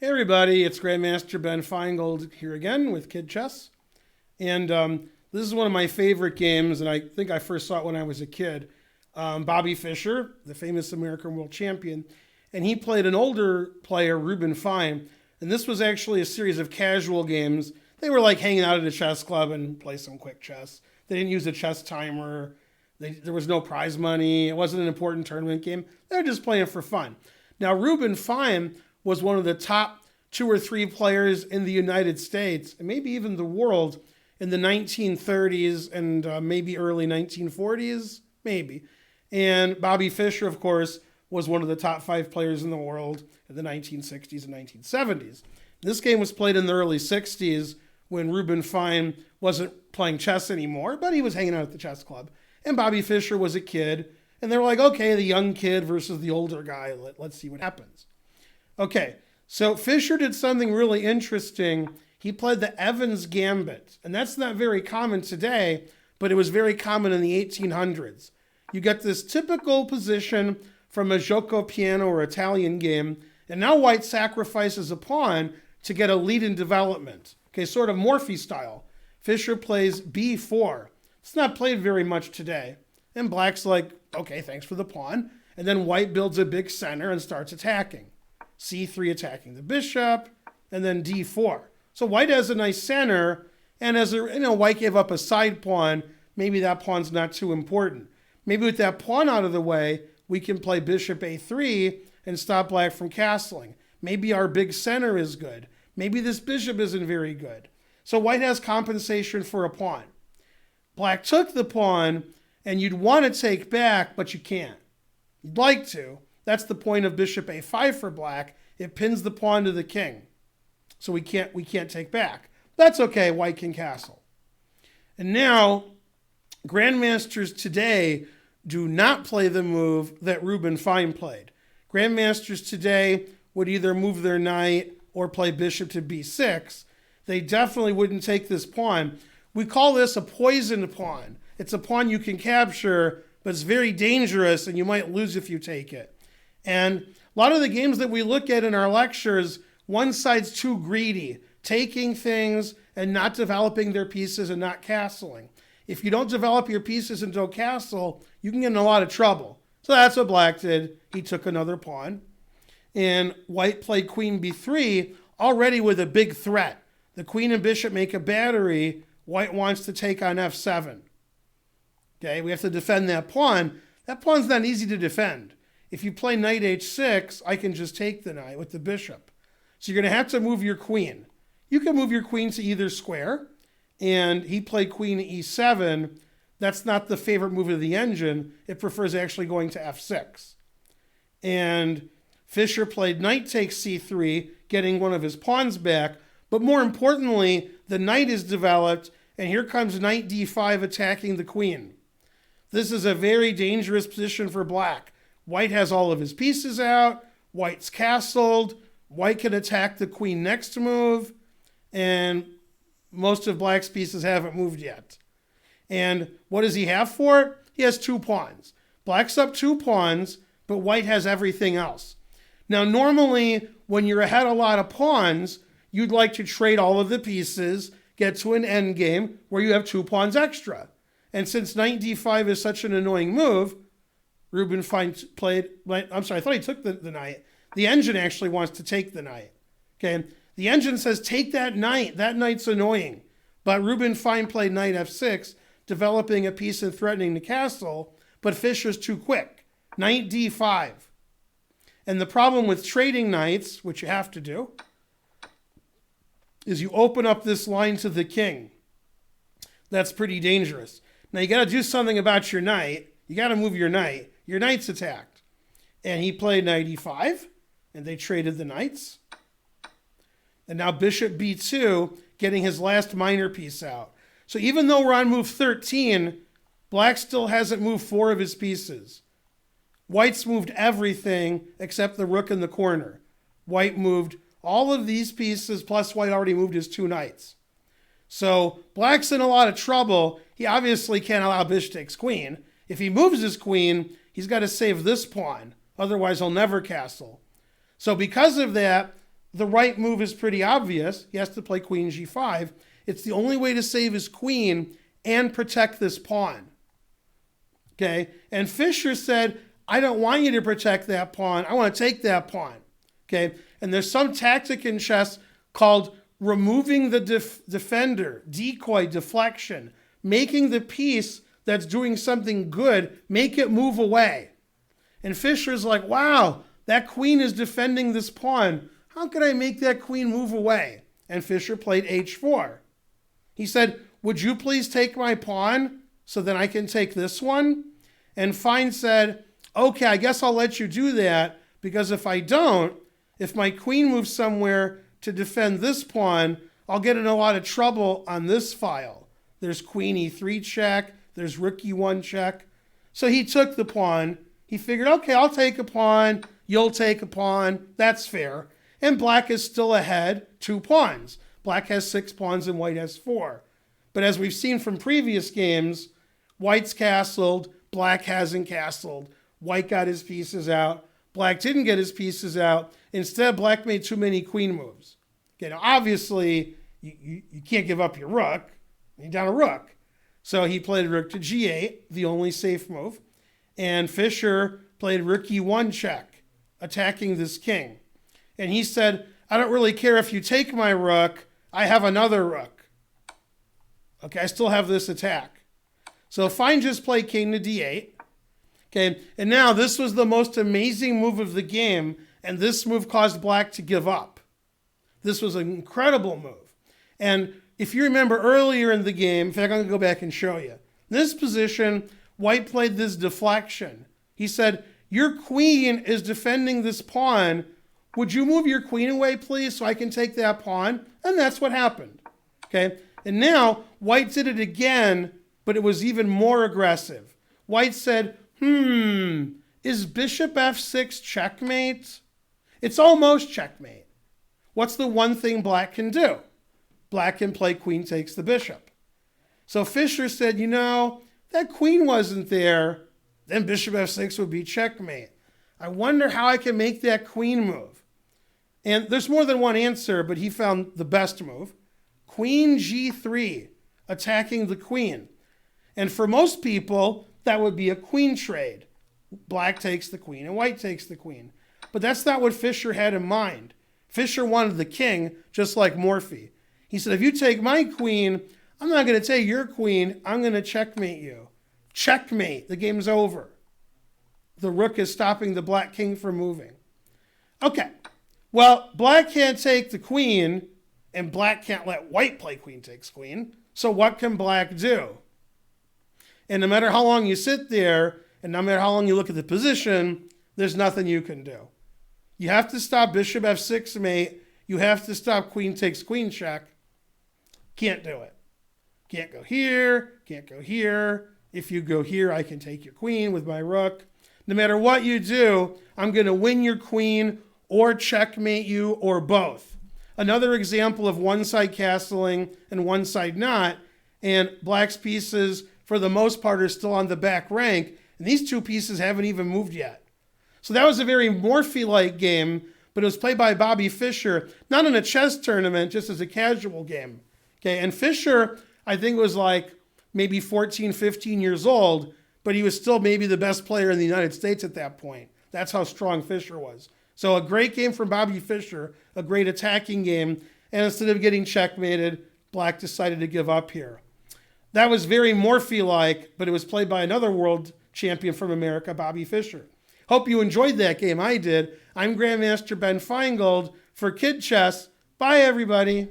Hey everybody, it's Grandmaster Finegold here again with Kid Chess. And this is one of my favorite games, and I think I first saw it when I was a kid. Bobby Fischer, the famous American world champion, and he played an older player, Reuben Fine, and this was actually a series of casual games. They were like hanging out at a chess club and play some quick chess. They didn't use a chess timer. There was no prize money. It wasn't an important tournament game. They were just playing for fun. Now, Reuben Fine was one of the top 2 or 3 players in the United States, and maybe even the world, in the 1930s and maybe early 1940s, maybe. And Bobby Fischer, of course, was one of the top 5 players in the world in the 1960s and 1970s. This game was played in the early 60s when Reuben Fine wasn't playing chess anymore, but he was hanging out at the chess club. And Bobby Fischer was a kid, and they were like, okay, the young kid versus the older guy, let's see what happens. Okay, so Fischer did something really interesting. He played the Evans Gambit, and that's not very common today, but it was very common in the 1800s. You get this typical position from a gioco piano or Italian game, and now white sacrifices a pawn to get a lead in development. Okay, sort of Morphy style. Fischer plays b4. It's not played very much today. And black's like, okay, thanks for the pawn. And then white builds a big center and starts attacking. c3 attacking the bishop, and then d4. So white has a nice center, and as white gave up a side pawn, maybe that pawn's not too important. Maybe with that pawn out of the way, we can play bishop a3 and stop black from castling. Maybe our big center is good. Maybe this bishop isn't very good. So white has compensation for a pawn. Black took the pawn, and you'd want to take back, but you can't. You'd like to. That's the point of bishop a5 for black. It pins the pawn to the king. So we can't take back. That's okay, white can castle. And now, grandmasters today do not play the move that Reuben Fine played. Grandmasters today would either move their knight or play bishop to b6. They definitely wouldn't take this pawn. We call this a poisoned pawn. It's a pawn you can capture, but it's very dangerous, and you might lose if you take it. And a lot of the games that we look at in our lectures, one side's too greedy, taking things and not developing their pieces and not castling. If you don't develop your pieces and don't castle, you can get in a lot of trouble. So that's what black did. He took another pawn. And white played queen b3, already with a big threat. The queen and bishop make a battery. White wants to take on f7. Okay, we have to defend that pawn. That pawn's not easy to defend. If you play knight h6, I can just take the knight with the bishop. So you're going to have to move your queen. You can move your queen to either square, and he played queen e7. That's not the favorite move of the engine. It prefers actually going to f6. And Fischer played knight takes c3, getting one of his pawns back. But more importantly, the knight is developed, and here comes knight d5 attacking the queen. This is a very dangerous position for black. White has all of his pieces out. White's castled. White can attack the queen next move, and most of black's pieces haven't moved yet. And what does he have for it? He has 2 pawns. Black's up 2 pawns, but white has everything else. Now, normally, when you're ahead a lot of pawns, you'd like to trade all of the pieces, get to an endgame where you have 2 pawns extra. And since knight d5 is such an annoying move, Reuben Fine played, I'm sorry, I thought he took the knight. The engine actually wants to take the knight. Okay, the engine says, take that knight. That knight's annoying. But Reuben Fine played knight f6, developing a piece and threatening the castle, but Fischer's too quick. Knight d5. And the problem with trading knights, which you have to do, is you open up this line to the king. That's pretty dangerous. Now you got to do something about your knight. You got to move your knight. Your knight's attacked. And he played knight e5, and they traded the knights. And now bishop b2, getting his last minor piece out. So even though we're on move 13, black still hasn't moved 4 of his pieces. White's moved everything except the rook in the corner. White moved all of these pieces, plus white already moved his 2 knights. So black's in a lot of trouble. He obviously can't allow bishop takes queen. If he moves his queen, he's got to save this pawn. Otherwise, he'll never castle. So because of that, the right move is pretty obvious. He has to play queen g5. It's the only way to save his queen and protect this pawn. Okay, and Fischer said, I don't want you to protect that pawn. I want to take that pawn. Okay, and there's some tactic in chess called removing the defender, decoy, deflection, making the piece that's doing something good, make it move away. And Fischer's like, wow, that queen is defending this pawn. How could I make that queen move away? And Fischer played h4. He said, would you please take my pawn so then I can take this one? And Fine said, okay, I guess I'll let you do that, because if I don't, if my queen moves somewhere to defend this pawn, I'll get in a lot of trouble on this file. There's queen e3 check, there's rook e1 check. So he took the pawn. He figured, okay, I'll take a pawn, you'll take a pawn, that's fair. And black is still ahead 2 pawns. Black has 6 pawns and white has 4. But as we've seen from previous games, white's castled, black hasn't castled. White got his pieces out. Black didn't get his pieces out. Instead, black made too many queen moves. Okay, now obviously, you can't give up your rook. You need down a rook. So he played rook to g8, the only safe move. And Fischer played rook e1 check, attacking this king. And he said, I don't really care if you take my rook. I have another rook. Okay, I still have this attack. So Fine just played king to d8. Okay, and now this was the most amazing move of the game, and this move caused black to give up. This was an incredible move. And if you remember earlier in the game, in fact, I'm going to go back and show you. In this position, white played this deflection. He said, your queen is defending this pawn. Would you move your queen away, please, so I can take that pawn? And that's what happened. Okay, and now white did it again, but it was even more aggressive. White said, is bishop f6 checkmate? It's almost checkmate. What's the one thing black can do? Black can play queen takes the bishop. So Fischer said, you know, that queen wasn't there, then bishop f6 would be checkmate. I wonder how I can make that queen move. And there's more than one answer, but he found the best move. Queen g3, attacking the queen. And for most people, that would be a queen trade. Black takes the queen and white takes the queen. But that's not what Fischer had in mind. Fischer wanted the king, just like Morphy. He said, if you take my queen, I'm not going to take your queen. I'm going to checkmate you. Checkmate. The game's over. The rook is stopping the black king from moving. Okay. Well, black can't take the queen, and black can't let white play queen takes queen. So what can black do? And no matter how long you sit there, and no matter how long you look at the position, there's nothing you can do. You have to stop bishop f6 mate. You have to stop queen takes queen check. Can't do it. Can't go here, can't go here. If you go here, I can take your queen with my rook. No matter what you do, I'm going to win your queen or checkmate you or both. Another example of one side castling and one side not, and black's pieces for the most part are still on the back rank, and these two pieces haven't even moved yet. So that was a very Morphy-like game, but it was played by Bobby Fischer, not in a chess tournament, just as a casual game. Okay, and Fischer, I think, was like maybe 14, 15 years old, but he was still maybe the best player in the United States at that point. That's how strong Fischer was. So a great game from Bobby Fischer, a great attacking game, and instead of getting checkmated, black decided to give up here. That was very Morphy-like, but it was played by another world champion from America, Bobby Fischer. Hope you enjoyed that game. I did. I'm Grandmaster Ben Finegold for Kid Chess. Bye, everybody.